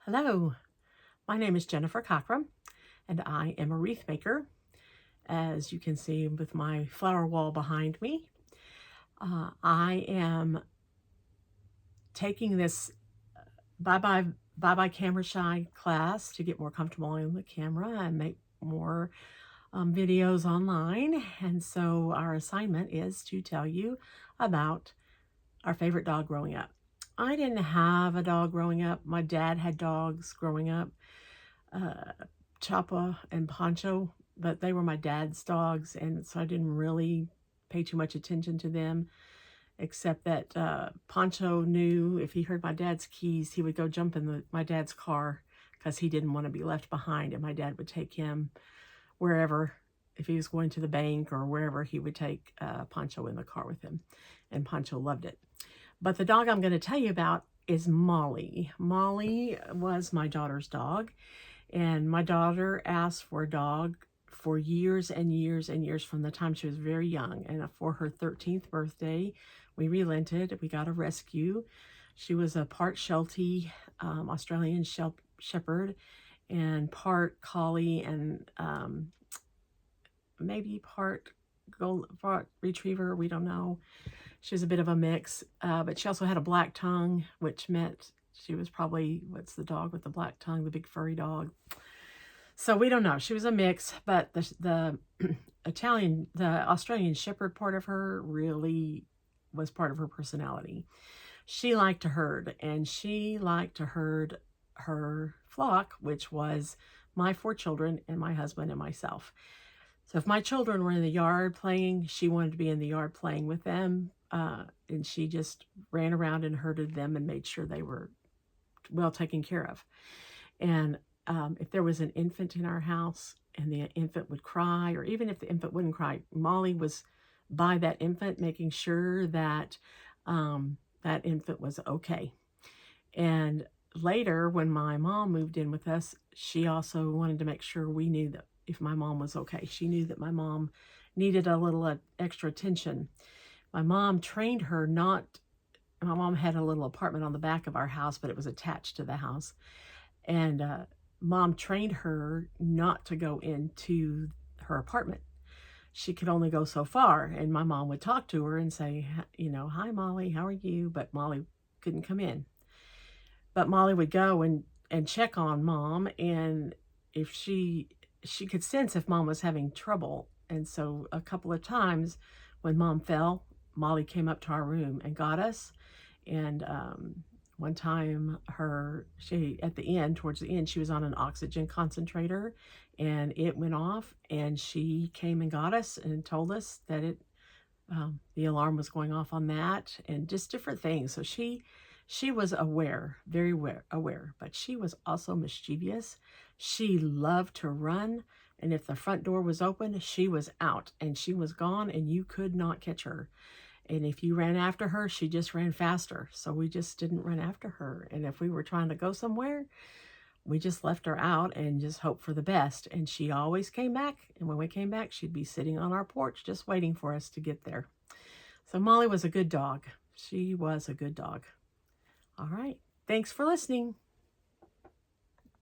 Hello, my name is Jennifer Cockrum, and I am a wreath maker, as you can see with my flower wall behind me. I am taking this bye-bye camera shy class to get more comfortable on the camera and make more videos online. And so our assignment is to tell you about our favorite dog growing up. I didn't have a dog growing up. My dad had dogs growing up. Chapa and Poncho, but they were my dad's dogs, and so I didn't really pay too much attention to them, except that Poncho knew if he heard my dad's keys, he would go jump in my dad's car because he didn't want to be left behind, and my dad would take him wherever. If he was going to the bank or wherever, he would take Poncho in the car with him, and Poncho loved it. But the dog I'm going to tell you about is Molly. Molly was my daughter's dog, and my daughter asked for a dog for years and years and years from the time she was very young. And for her 13th birthday, we relented. We got a rescue. She was a part Sheltie, Australian Shepherd, and part Collie, and maybe part Retriever. We don't know. She was a bit of a mix, but she also had a black tongue, which meant she was probably, what's the dog with the black tongue, the big furry dog. So we don't know. She was a mix, but the Australian Shepherd part of her really was part of her personality. She liked to herd, and she liked to herd her flock, which was my 4 children and my husband and myself. So if my children were in the yard playing, she wanted to be in the yard playing with them, and she just ran around and herded them and made sure they were well taken care of. And if there was an infant in our house and the infant would cry, or even if the infant wouldn't cry, Molly was by that infant making sure that that infant was okay. And later, when my mom moved in with us, she also wanted to make sure we knew that if my mom was okay. She knew that my mom needed a little extra attention. My mom trained her not, my mom had a little apartment on the back of our house, but it was attached to the house. And Mom trained her not to go into her apartment. She could only go so far, and my mom would talk to her and say, you know, "Hi, Molly, how are you?" But Molly couldn't come in. But Molly would go and check on Mom, and if she could sense if Mom was having trouble. And so a couple of times when Mom fell, Molly came up to our room and got us. And one time at the end, towards the end, she was on an oxygen concentrator and it went off, and she came and got us and told us that the alarm was going off on that, and just different things. So she was aware, very aware, but she was also mischievous. She loved to run, and if the front door was open, she was out and she was gone, and you could not catch her. And if you ran after her, she just ran faster. So we just didn't run after her. And if we were trying to go somewhere, we just left her out and just hoped for the best. And she always came back. And when we came back, she'd be sitting on our porch just waiting for us to get there. So Molly was a good dog. She was a good dog. All right. Thanks for listening.